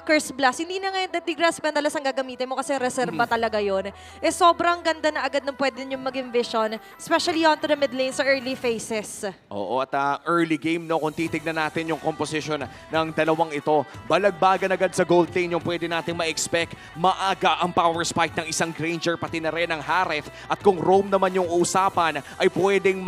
Curse Blast, hindi na ngayon Deadly Grasp madalas ang gagamitin mo kasi reserva talaga yon. Eh sobrang ganda na agad ng pwede nyo mag-envision, especially onto the mid lane sa early phases. Oo, at early game, no, kung titignan natin yung composition ng dalawang ito, balagbagan agad sa gold lane yung pwede nating ma-expect. Maaga ang power spike ng isang Granger, pati na rin ang Hareth. At kung roam naman yung usapan, ay pwedeng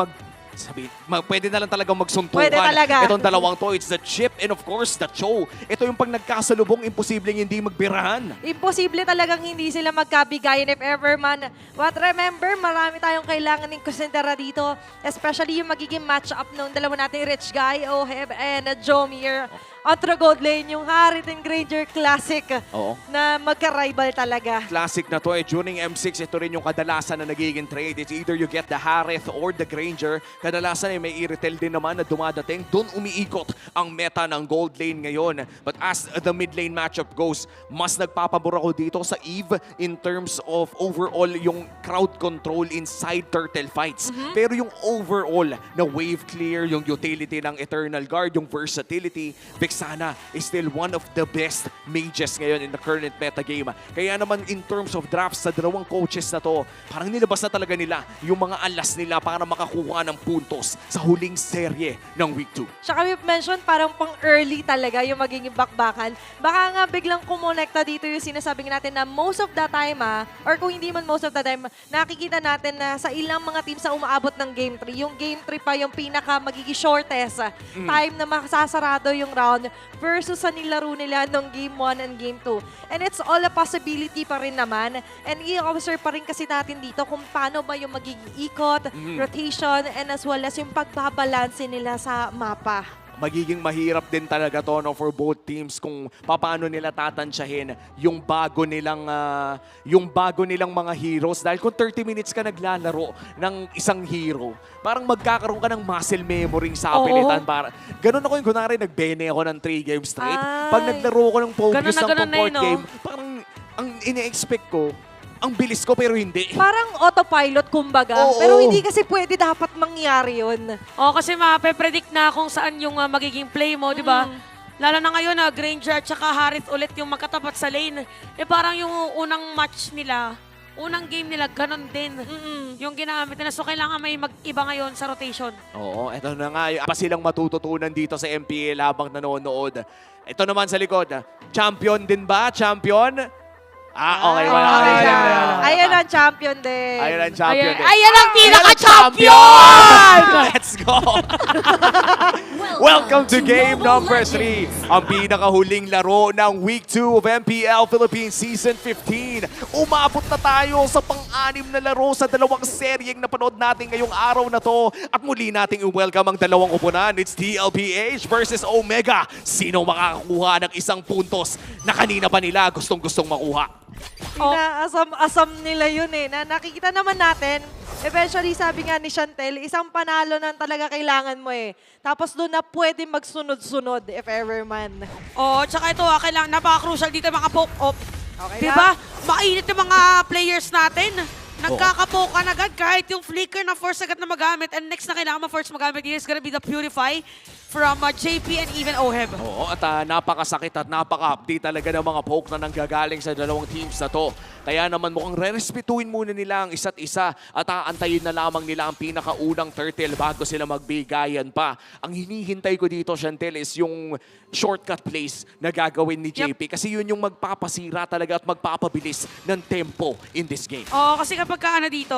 pwede na lang talagang magsuntukan. Pwede talaga. Itong dalawang to, it's the Chip and of course the Cho. Ito yung pag nagkasalubong, imposibleng hindi magbirahan. Imposible talagang hindi sila magkabigayan if ever man. But remember, marami tayong kailangan ng konsidera dito. Especially yung magiging match-up ng dalawa nating Rich Guy, Oheb, and Jomir. Onto gold lane, yung Harith and Granger Classic Oo. na magka-rival talaga. Classic na to eh. During M6, ito rin yung kadalasan na nagiging trade. It's either you get the Harith or the Granger. Kadalasan ay may Iritel din naman na dumadating. Doon umiikot ang meta ng gold lane ngayon. But as the mid lane matchup goes, mas nagpapabor ako dito sa Eve in terms of overall yung crowd control inside turtle fights. Pero yung overall na wave clear, yung utility ng Eternal Guard, yung versatility, Vexana is still one of the best mages ngayon in the current meta game. Kaya naman in terms of drafts sa dalawang coaches na to, parang nilabas na talaga nila yung mga alas nila para makakuha ng puntos sa huling serye ng Week 2. Tsaka we've mentioned parang pang-early talaga yung magiging bakbakan. Baka nga biglang kumonekta dito yung sinasabi natin na most of the time or kung hindi man most of the time, nakikita natin na sa ilang mga teams na umaabot ng Game 3, yung Game 3 pa yung pinaka magiging shortest time na makasasarado yung round versus sa nilaro nila nung Game 1 and Game 2. And it's all a possibility pa rin naman. And i-observe pa rin kasi natin dito kung paano ba yung magiging ikot, rotation, and as well as yung pagbabalanse nila sa mapa. Magiging mahirap din talaga to, no, for both teams kung paano nila tatansyahin yung bago nilang mga heroes. Dahil kung 30 minutes ka naglalaro ng isang hero, parang magkakaroon ka ng muscle memory sa pilitan. Ganun ako yung kunwari nagbene ako ng 3 games straight. Pag naglaro ko ng focus ng support game, parang ang ine-expect ko, ang bilis ko pero hindi. Parang autopilot kumbaga. Oo. Pero hindi kasi pwede dapat mangyari yun. Kasi mape-predict na kung saan yung magiging play mo, di ba? Lalo na ngayon, Granger at saka Harith ulit yung magkatapat sa lane. Parang yung unang match nila, unang game nila, ganun din yung ginamit nila. So, kailangan may mag-iba ngayon sa rotation. Oo, eto na nga. Pa silang matututunan dito sa MPL habang nanonood. Ito naman sa likod. Champion din ba? Champion? Okay. Ayan ang champion din. Ayan ang champion din. Ayan ang pinaka-champion! Let's go! Welcome to game number 3. Ang pinakahuling laro ng Week 2 of MPL Philippines Season 15. Umabot na tayo sa pang-anim na laro sa dalawang seryeng napanood natin ngayong araw na to. At muli nating i-welcome ang dalawang upunan. It's TLPH versus Omega. Sino makakakuha ng isang puntos na kanina pa nila gustong-gustong makuha? Inaasam nila yun na nakikita naman natin. Eventually, sabi nga ni Chantel, isang panalo na talaga kailangan mo Tapos doon na pwede magsunod-sunod if ever man. Tsaka ito kailangan, napaka-crucial dito mga poke-up. Okay diba? Mainit yung mga players natin. Nagkakapokan agad kahit yung flicker na force agad na magamit. And next na kailangan ma-force magamit is gonna be the Purify from JP and even Oheb. Oo, at napakasakit at napaka-update talaga ng mga poke na nanggagaling sa dalawang teams na to. Kaya naman mukhang re-respetuin muna nila ang isa't isa at aantayin na lamang nila ang pinakaunang turtle bago sila magbigayan pa. Ang hinihintay ko dito, Chantel, is yung shortcut plays na gagawin ni JP kasi yun yung magpapasira talaga at magpapabilis ng tempo in this game. Kasi kapag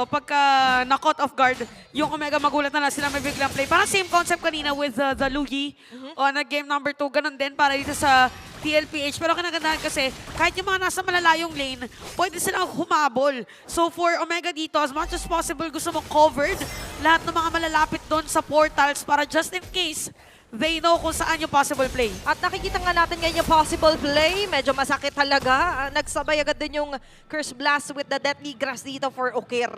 pagka na-caught off guard, yung Omega magulat na sila may biglang play. Parang same concept kanina with the Lugi na game number 2. Ganun din para dito sa TLPH. Pero kinagandahan kasi kahit yung mga nasa malalayong lane, pwede silang humabol. So for Omega dito, as much as possible, gusto mong covered lahat ng mga malalapit doon sa portals para just in case they know kung saan yung possible play. At nakikita nga natin ngayon yung possible play. Medyo masakit talaga. Nagsabay agad din yung Curse Blast with the Deadly Grass dito for Okir.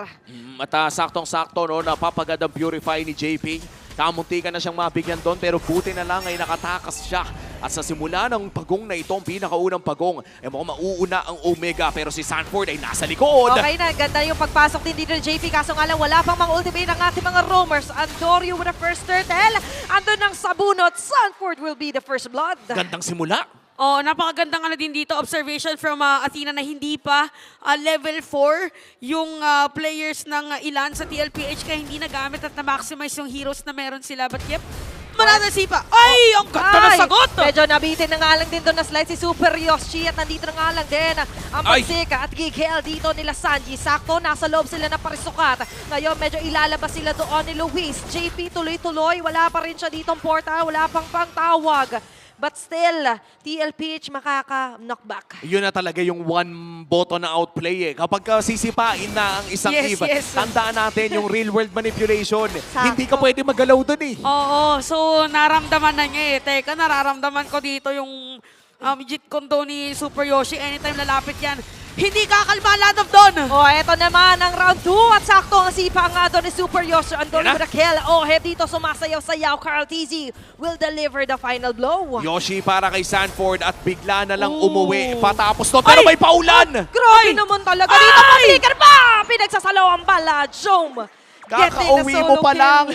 At saktong-sakto, no, napapagad ang Purify ni JP. Kamuntikan na siyang mabigyan doon pero buti na lang ay nakatakas siya. At sa simula ng pagong na ito, ang pinakaunang pagong, mukhang mauuna ang Omega pero si Sanford ay nasa likod. Okay na, ganda yung pagpasok din dito ng JP. Kaso nga lang, wala pang mga ultimate ng ating mga roamers. Andorio with the first turtle. Andun ng sabunot. Sanford will be the first blood. Gandang simula. Oh, napakagandang ano din dito, observation from Athena na hindi pa level 4 yung players ng ilan sa TLPH kaya hindi nagamit at na-maximize yung heroes na meron sila. But yep, mananasi pa. Ay, ang ganda ng sagot! Medyo nabitin na nga lang din doon na slide si Super Yoshi at nandito na nga lang din ang Ay! pagsika at gigel dito nila Sanji. Sakto, nasa loob sila na parisukat. Ngayon, medyo ilalabas sila doon ni Luis. JP tuloy-tuloy, wala pa rin siya ditong portal, wala pang pangtawag. But still, TLPH makaka-knockback. Yun na talaga yung one button na outplay eh. Kapag sisipain na ang isang Yes, Eve, yes. tandaan natin yung real world manipulation. Sakto. Hindi ka pwede magalaw dun eh. Oo, so naramdaman na niya eh. Teka, nararamdaman ko dito yung Jeet Kondo ni Super Yoshi. Anytime lalapit yan, hindi kakalma Land of Dawn! Oh, eto naman ang round 2 at sakto ang sipa nga doon ni Super Yoshi. Andun Yan na. with a kill. Oh, dito sumasayaw-sayaw. Carl TZ will deliver the final blow. Yoshi para kay Sanford at bigla na lang Ooh. umuwi. Patapos to, pero Ay! may paulan! Grabe Ay! naman talaga. Dito Ay! pa-flicker pa! Pinagsasalaw ang bala. Jome. Kakauwi mo pa lang.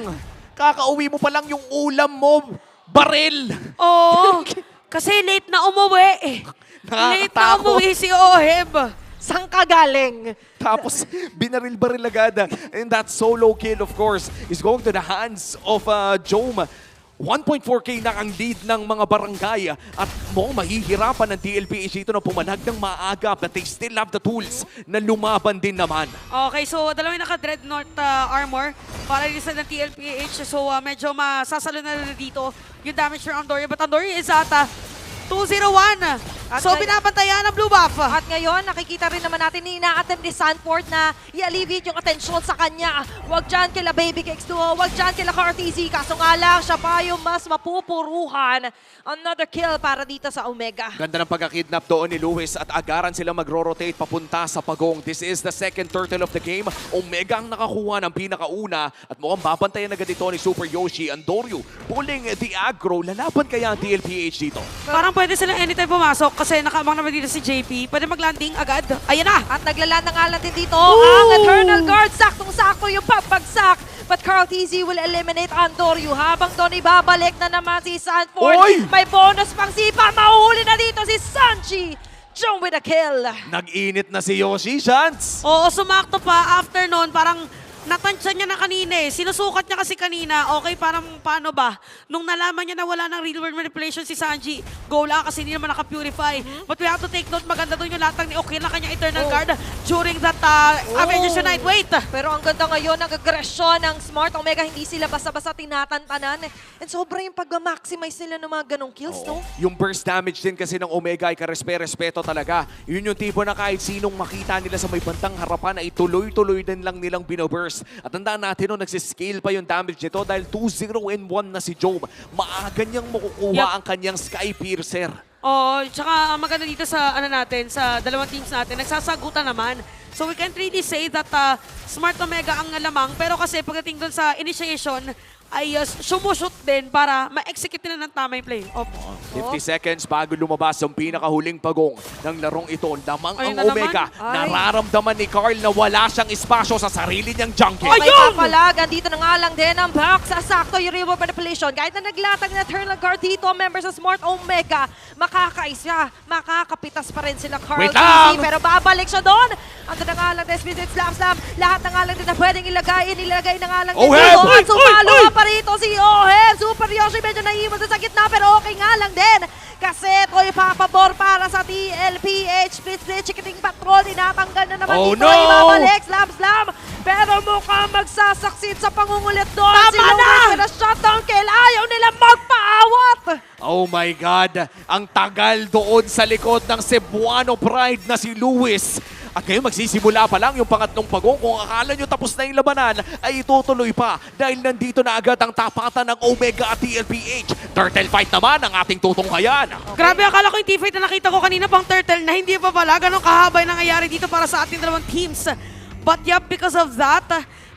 Kakauwi mo pa lang yung ulam mo. Baril! Oo, kasi late na umuwi. Late na Nakakatakot. umuwi si Oheb. Saan ka galing? Tapos, binaril-baril agad. And that solo kill, of course, is going to the hands of Jome. 1.4K na ang lead ng mga barangay at mukhang mahihirapan ng TLPH dito na pumanag ng maaga but they still have the tools na lumaban din naman. Okay, so dalawang naka-dreadnought armor para rin sa ng TLPH. So medyo masasalo na dito yung damage from Andoria. But Andoria is at 201. At So ngay- binabantayan ng blue buff. At ngayon, nakikita rin naman natin ni ina-attempt ni Sanford na i-alleviate yung atensyon sa kanya. Huwag dyan kila Baby Kicks Duo, huwag dyan kila Cartesi. Kaso nga lang, siya pa yung mas mapupuruhan. Another kill para dito sa Omega. Ganda ng pagkakidnap doon ni Lewis at agaran sila magro-rotate papunta sa pagong. This is the second turtle of the game. Omega ang nakakuha ng pinakauna at mukhang babantayan agad ito ni Super Yoshi. Andorio pulling the aggro. Lalaban kaya ang TLPH dito? Parang pwede silang anytime pumasok kasi nakaabang naman dito si JP. Pwede mag-landing agad. Ayan na! At naglalaan na nga lang din dito ang Eternal Guard. Saktong-sakto yung pagbagsak. But Carl TZ will eliminate Andorio. Habang doon ibabalik na naman si Sanford. Oy! May bonus pang sipa. Mahuhuli na dito si Sanji. Jump with a kill. Nag-init na si Yoshi, Chance! Oo, sumakto pa. After nun, parang natansya niya na kanina eh. Sinusukat niya kasi kanina, okay, parang paano ba? Nung nalaman niya na wala ng real world manipulation si Sanji, go lang kasi hindi naman naka-purify. But we have to take note, maganda doon yung latang ni Okir na kanyang Eternal Guard during that Avengers Unite. Wait! Pero ang ganda ngayon, ang aggression ng Smart Omega, hindi sila basta-basta tinatantanan. And sobra yung pag-maximize nila ng mga ganong kills, no? Yung burst damage din kasi ng Omega ay karespe-respeto talaga. Yun yung tipo na kahit sinong makita nila sa may bandang harapan ay tuloy-tuloy din lang nilang binoburst. At tandaan natin nung nagsiscale pa yung damage nito dahil 2-0-1 na si Job. Maaga niyang makukuha Yup. ang kanyang Sky Piercer. Oo, tsaka ang maganda dito sa natin, sa dalawang teams natin, nagsasagutan naman. So we can't really say that Smart Omega ang lamang, pero kasi pagdating dun sa initiation, ay sumushoot din para ma-execute nila ng tama yung play. Opo. 50 seconds bago lumabas ang pinakahuling pagong ng larong ito. Lamang Ayun ang na Omega. naman. Ay. Nararamdaman ni Carl na wala siyang espasyo sa sarili niyang jungle. May Ayun! papalagan dito na nga lang din ang box. Sakto yung real world manipulation. Kahit na naglatag na Eternal Guard dito, members sa Smart Omega, makakaisa, makakapitas pa rin sila Carl Wait lang! TZ. Pero babalik siya doon. Ando na nga lang din, Visit Slam Slam. Lahat na nga lang din na pwedeng ilagay na nga lang din Oheb! dito. Uy! At sumalo Uy! nga pa rito si Oheb. Super Yoshi medyo naiwan sa gitna pero okay nga lang din. Kasi ito'y papabor para sa TLPH. Split Chicketing Patrol. Tinatanggal na naman Oh, dito. no! Ibabalik. Slam. Pero mukhang magsasaksid sa pangungulit doon. Tama Si Lewis na! with a shutdown kill. Ayaw nila magpaawat. Oh my God! Ang tagal doon sa likod ng Cebuano Pride na si Lewis. At ngayon magsisimula pa lang yung pangatlong pagong. Kung akala nyo tapos na yung labanan, ay itutuloy pa. Dahil nandito na agad ang tapatan ng Omega at TLPH. Turtle fight naman ang ating tutunghayan. Grabe, akala ko yung team fight na nakita ko kanina pang turtle na hindi pa pala. Ganong kahaba yung nangyayari dito para sa ating dalawang teams. But yep, because of that,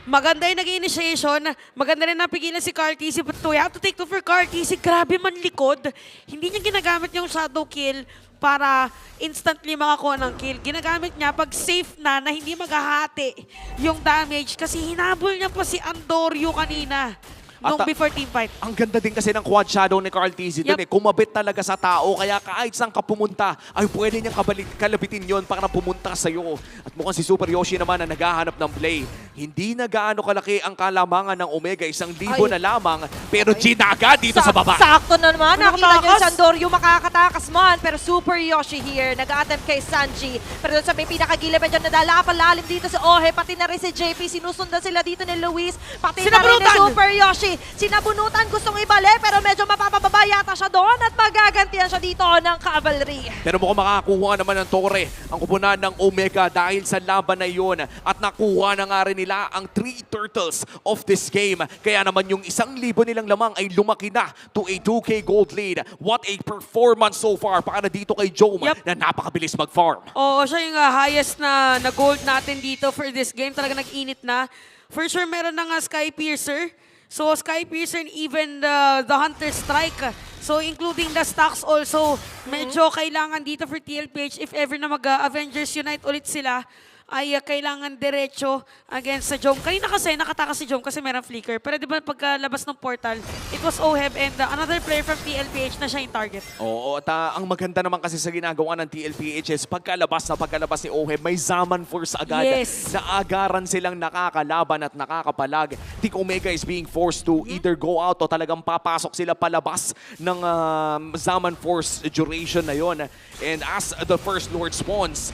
maganda yung naging initiation. Maganda rin napigilan si Cartesi. But we have to take to for Cartesi. Grabe man likod. Hindi niya ginagamit yung shadow kill para instantly makakuha ng kill. Ginagamit niya pag safe na hindi maghahati yung damage kasi hinabol niya pa si Andorio kanina. nung At, before team fight. ang ganda din kasi ng quad shadow ni Carl TZ dun Yup. Kumabit talaga sa tao, kaya kahit saan ka pumunta, ay pwede niyang kalabitin yon para pumunta sa'yo. At mukhang si Super Yoshi naman na naghahanap ng play. Hindi na gaano kalaki ang kalamangan ng Omega, 1,000 na lamang, pero ginaga dito sa baba. Sakto na naman. Nakita niyo Nakatakas. si Andorio makakatakas man. Pero Super Yoshi here. Nag-attempt kay Sanji. Pero doon sa may pinakagilid, medyo nadala palalim dito si Ohe. Pati na rin si JP. Sinusundan sila dito ni Luis. Pati na rin ni Sinabunutan. Super Yoshi. Sinabunutan. Gustong ibalik. Pero medyo mapapababa yata siya doon. At magagantihan siya dito ng cavalry. Pero mukhang makakakuha naman ng Torre ang kupunan ng Omega dahil sa laban na iyon. At nakuha na nga rin nila ang 3 turtles of this game. Kaya naman yung 1,000 nilang lamang ay lumaki na to a 2K gold lead. What a performance so far para dito kay Jome Yup. na napakabilis mag-farm. Oo, siya yung highest na gold natin dito for this game. Talaga nag-init na. For sure, meron na nga Sky Piercer. So, Sky Piercer and even the Hunter Strike. So, including the stacks also. Medyo kailangan dito for TLPH if ever na mag-Avengers Unite ulit sila ay kailangan diretso against sa Jome. Kanina kasi nakatakas si Jome kasi merong flicker. Pero di ba pagkalabas ng portal, it was Oheb and another player from TLPH na siya yung target. Oo, at ang maganda naman kasi sa ginagawa ng TLPH is pagkalabas ni Oheb, may Zaman Force agad. Yes. Na agaran silang nakakalaban at nakakapalag. Think Omega is being forced to either go out o talagang papasok sila palabas ng Zaman Force duration na yon. And as the First Lord spawns,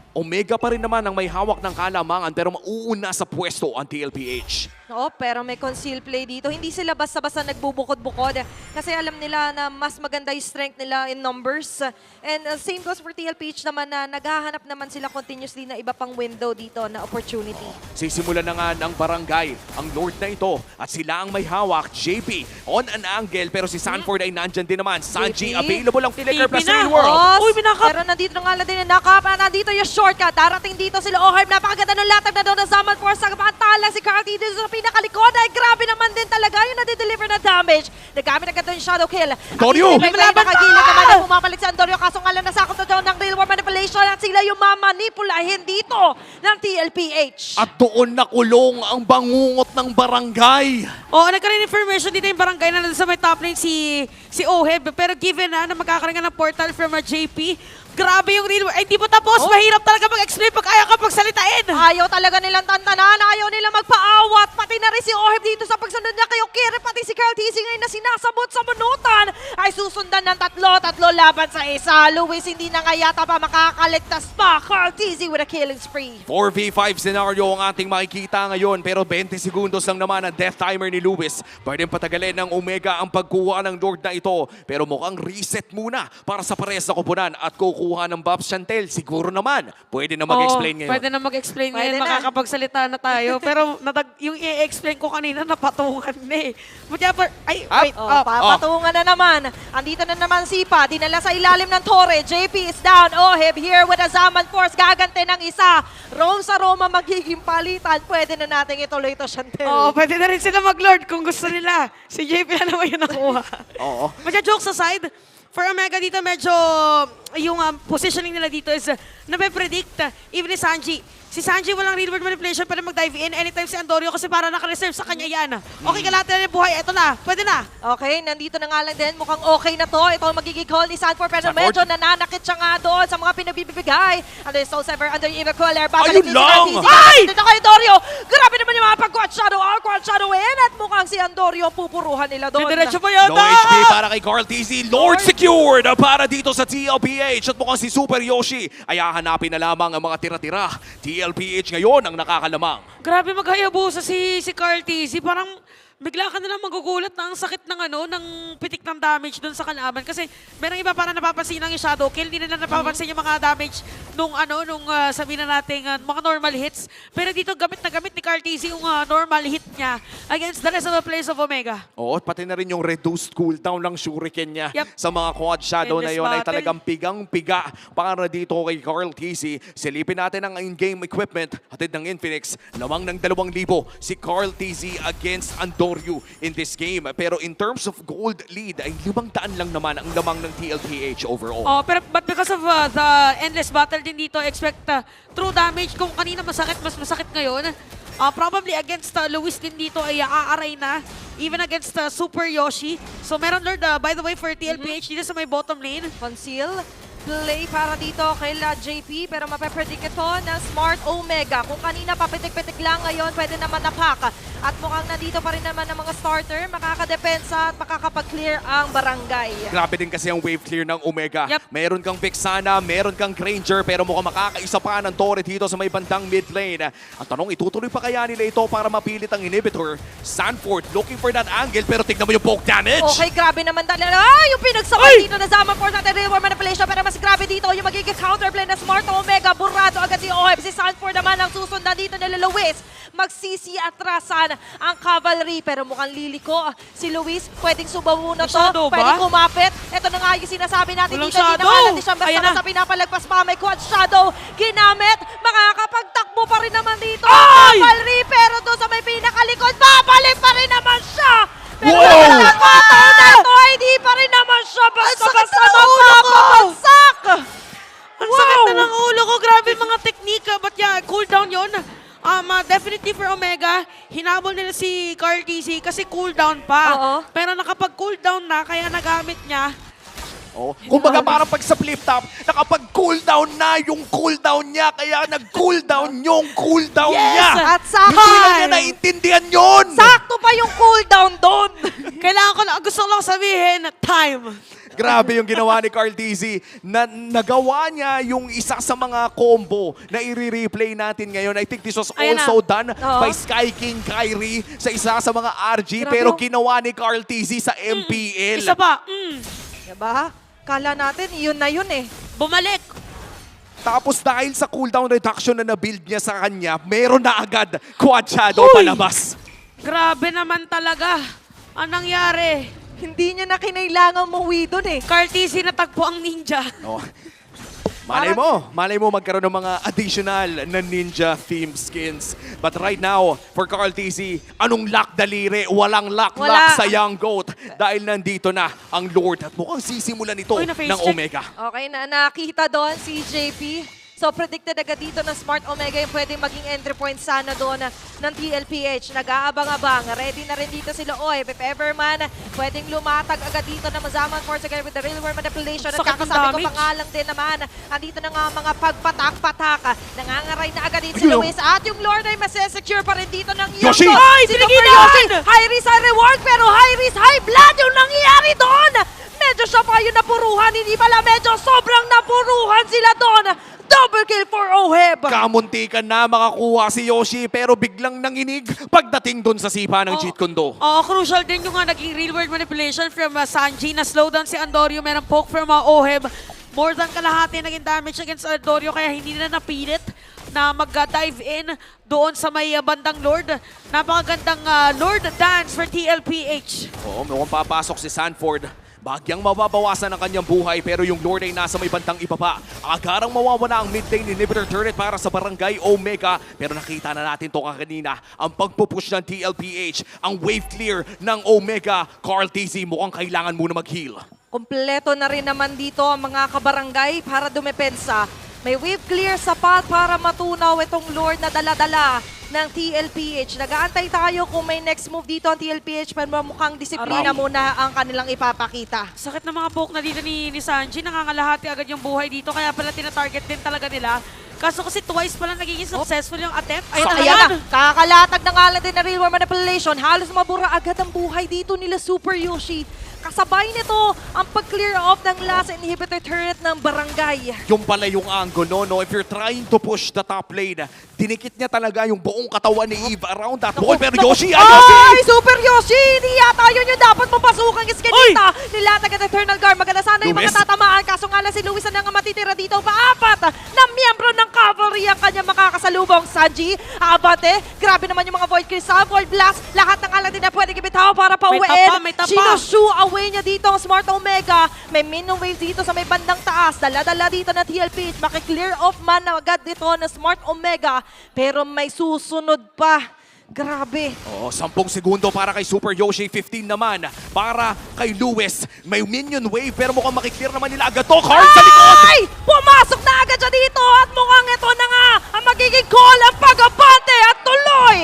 Omega pa rin naman ang may hawak ng kalamangan pero mauuna sa pwesto ang TLPH. Oo, pero may conceal play dito. Hindi sila basta-basta nagbubukod-bukod kasi alam nila na mas maganda yung strength nila in numbers. And same goes for TLPH naman na naghahanap naman sila continuously na iba pang window dito na opportunity. Sisimulan na nga ng barangay ang Lord na ito at sila ang may hawak. JP on an angle pero si Sanford ay nandyan din naman. Sanji, JP. available ang flicker plus JP na. real world. Boss, Uy, binakap. pero nandito na nga din yung nakap. Nandito yung shortcut. Darating dito sila. Oheb, napakaganda ng latag na doon ng Zaman Force. Nagpatalang si Carl dito sa pinakalikod. Ay, grabe naman din talaga yung nade-deliver na damage. Nagamit agad doon yung shadow kill. Andorio! May nakagilid naman na pumapalik si Andorio. Kaso nga lang nasakot na doon ng real war manipulation at sila yung mamanipulahin dito ng TLPH. At doon nakulong ang bangungot ng barangay. Oo, nagkaroon information dito yung barangay na nandun sa may top lane si Oheb. Pero given na magkakaroon nga ng portal from JP, grabe yung real world. Ay, di pa tapos. Mahirap talaga mag-explain pag ayaw ka pagsalitain. Ayaw talaga nilang tantanan, ayaw nilang magpaawat, pati na rin si Oheb dito sa pagsunod niya kay Okiri, pati si Carl TZ ngayon na sinasabot sa bunutan, ay susundan ng tatlo laban sa isa. Luis hindi na nga yata pa makakaligtas pa. Carl TZ with a killing spree. 4v5 scenario ang ating makikita ngayon pero 20 segundos lang naman ang death timer ni Lewis. Pwedeng patagalin ng Omega ang pagkuha ng Lord na ito pero mukhang reset muna para sa pares na kupunan at kukuha ng Bobs Chantel. Siguro naman, pwede na mag-explain ngayon. Pwede na mag-explain Pwede ngayon. na. Makakapagsalita na tayo. Pero yung i-explain ko kanina, napatungan na eh. Ay, Up. wait. Oh, patungan na naman. Andito na naman Sipa. Dinala sa ilalim ng Torre. JP is down. Oheb here with a Zaman Force. Gagante ng isa. Rome sa Roma magiging palitan. Pwede na natin ituloy ito, Chantel. Oo, pwede na rin sila mag-lord kung gusto nila. Si JP na naman yung nakuha. Oo. Jokes aside, for Omega dito medyo yung positioning nila dito is nape-predict even ni Sanji. Si Sanji walang real world manipulation para mag-dive in anytime si Andorio kasi para naka-reserve sa kanya yan. Okay, kalahati na yung buhay. Ito na. Pwede na. Okay, nandito na nga lang din. Mukhang okay na to. Ito ang magiging call ni Sanford. Pero Sanford? medyo nananakit siya nga doon sa mga pinabibigay. Under Soul Sever, under Eva Cooler. Ayun lang! Ay! Dito kay Andorio. Grabe naman yung mga pag-quad shadow in. At mukhang si Andorio ang pupuruhan nila doon. Diretso pa yata. Low HP para kay Carl TZ. Lord secured para dito sa TLPH. At mukhang si Super Yoshi ay hahanapin na lamang ang mga tira-tira. TLPH ngayon ang nakakalamang. Grabe maghayabusa si Carl TZ. Parang bigla ka na lang magugulat na ang sakit ng pitik ng damage dun sa kalaban. Kasi merong iba parang napapansin ng shadow kill. Hindi nila napapansin yung mga damage nung sabihin na natin mga normal hits. Pero dito gamit na gamit ni Carl TZ yung normal hit niya against the rest of the players of Omega. Oo, pati na rin yung reduced cooldown ng shuriken niya Yep. sa mga quad shadow na Endless yon ay battle. talagang pigang-piga para dito kay Carl TZ. Silipin natin ang in-game equipment hatid ng Infinix. Lamang ng 2,000 si Carl TZ against Andorio in this game. Pero in terms of gold lead ay 500 lang naman ang lamang ng TLPH overall. Oh, but because of the endless battle din dito, expect true damage. Kung kanina masakit, mas masakit ngayon. Probably against Luis din dito ay aaray na. Even against Super Yoshi. So meron Lord, by the way, for TLPH dito sa may bottom lane. Conceal. Play para dito kay JP pero mapepredict ito ng Smart Omega. Kung kanina papitik-pitik lang ngayon, pwede naman napak. At mukhang nandito pa rin naman ng mga starter, makakadepensa at makakapag-clear ang barangay. Grabe din kasi ang wave clear ng Omega. Yep. Meron kang Vexana, meron kang Granger, pero mukhang makakaisa pa ng turret dito sa may bandang mid lane. Ang tanong, itutuloy pa kaya nila ito para mapilit ang inhibitor? Sanford looking for that angle, pero tignan mo yung poke damage. Okay, grabe naman talaga. Yung pinagsabay dito na Zaman Force natin, Real War Manipulation, pero mas grabe dito yung magiging counterplay na Smart Omega. Burrado agad si OHEB. Si Sanford naman ang susundan dito nila Luis. Magsisi-atrasan ang cavalry, pero mukhang liliko. Si Luis, pwedeng subawo na to. Shadow ba? Pwedeng kumapit. Ito na nga yung sinasabi natin Walang dito. Hindi shadow. na natin siyang Ayan basta na. sa pinapalagpas pa. May quad shadow. Ginamit. Makakapagtakbo pa rin naman dito. Ay! Cavalry, pero doon sa may pinakalikod, babalik pa rin naman siya. Pero Wow! nakakataon na ito, hindi pa rin naman siya basta-basta mapapabagsak. Ang sakit na ng ulo ko. Grabe mga teknika. But yeah, cooldown yun. Definitely for Omega, hinabol nila si Carl TC kasi cooldown pa. Oo. Pero nakapag-cooldown na, kaya nagamit niya. Oh, kumbaga parang pag sa flip top, nakapag-cooldown na yung cooldown niya, kaya nag-cooldown yung cooldown Yes! niya. At sakto, Hindi na niya naiintindihan yun. sakto pa yung cooldown doon. Kailangan ko lang, gusto ko lang sabihin, time. Grabe yung ginawa ni Carl TZ. Nagawa niya yung isa sa mga combo na i-replay natin ngayon. I think this was Ayan also na. done Oo. by Sky King Kyrie sa isa sa mga RG. Grabe, Pero oh. ginawa ni Carl TZ sa MPL. Isa pa, Diba? Kala natin, yun na yun eh. bumalik. Tapos dahil sa cooldown reduction na na-build niya sa kanya, meron na agad quad shadow Uy! palabas. Grabe naman talaga. Anong nangyari? Hindi niya na kinailangan umuwi doon eh. Carl TC natagpo ang ninja. Oh. Malay mo magkaroon ng mga additional na ninja themed skins. But right now, for Carl TZ, anong lock daliri? Walang lock Wala. sa Young Goat. Dahil nandito na ang Lord at mukhang sisimulan ito Uy, na-face ng check. Omega. Okay, nakita doon si JP. So, predicted agad dito na Smart Omega yung pwedeng maging entry point sana doon ng TLPH. Nag-aabang-abang. Ready na rin dito sila Oy. If ever man, pwedeng lumatag agad dito na Mazaman Force again with the Real War Manipulation. At Sakit ng kakasabi ko damage. pa nga lang din naman, andito na nga ang mga pagpatak-patak. Nangangaray na agad dito si Ayun, Luis. At yung Lord ay masesecure pa rin dito ng Yoshi! Young Goat. Ay, Si Dr. pinigilan! Yoshi, high risk, high reward, pero high risk, high blood yung nangyayari doon. Medyo siya pa yung napuruhan, hindi pala medyo sobrang napuruhan sila doon. Double kill for OHEB. Kamuntikan na makakuha si Yoshi pero biglang nanginig pagdating dun sa sipa ng Jeet Kune Do. Crucial din yung naging real world manipulation from Sanji na slow down si Andorio. Merong poke from OHEB. More than kalahati naging damage against Andorio kaya hindi na napilit na mag-dive in doon sa may bandang Lord. Napakagandang Lord dance for TLPH. Oo, mukhang papasok si Sanford. Bagyang mababawasan ang kanyang buhay pero yung Lord ay nasa may bandang ibaba. Agarang mawawala ang mid lane inhibitor turret para sa Barangay Omega. Pero nakita na natin to kanina. Ang pagpupush ng TLPH, ang wave clear ng Omega. Carl TZ mukhang kailangan muna mag-heal. Kompleto na rin naman dito ang mga kabarangay para dumepensa. May wave clear sapat para matunaw itong Lord na dala-dala ng TLPH. Nag-aantay tayo kung may next move dito ang TLPH pero mukhang disiplina Aray. muna ang kanilang ipapakita. Sakit na mga poke na dito ni Sanji. Nangangalahati agad yung buhay dito kaya pala tina-target din talaga nila. Kaso kasi twice pala nagiging successful yung attempt. Ayan, So, ayan na. Kakalatag na nga lang din na Real War Manipulation. Halos mabura agad ang buhay dito nila Super Yoshi. Kasabay nito ang pag-clear off ng last inhibitor turret ng Barangay. Yung pala yung angle, no? If you're trying to push the top lane, dinikit niya talaga yung buong katawan ni Eve around that wall. Pero Yoshi, Ay, Super Yoshi! Hindi yata yun yung dapat mapasukan iskinita. Nilatag at Eternal Guard. Maganda sana yung mga Luis? tatamaan. Kaso nga lang si Luis na nga matitira dito. Paapat na miyembro ng cavalry ang kanya makakasalubong. Sanji, Abate, grabe naman yung mga Void Crystal, Void Blast. Lahat ng alam din na pwede ibitaw para pauwiin. may tapa. Sinushu away niya dito ang Smart Omega. May minion wave dito sa may bandang taas. Dala-dala dito na TLP. Maki-clear off man na agad dito na Smart Omega. Pero may susunod pa. Grabe. Oh, 10 segundo para kay Super Yoshi, 15 naman para kay Luis. May minion wave pero mukhang makiklear naman nila agad to. Carl sa likod! Ay! Pumasok na agad siya dito at mukhang ito na nga ang magiging call ang pag-abante at tuloy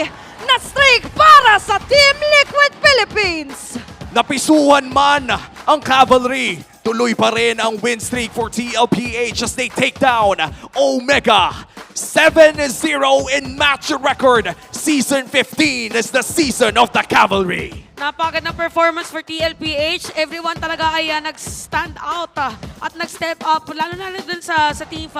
Napisuhan man ang Cavalry. Tuloy pa rin ang win streak for TLPH as they take down Omega. 7-0 in match record. Season 15 is the season of the Cavalry. Napakagandang performance for TLPH. Everyone talaga ay nag-stand out at nag-step up, lalo na dun sa Team 5.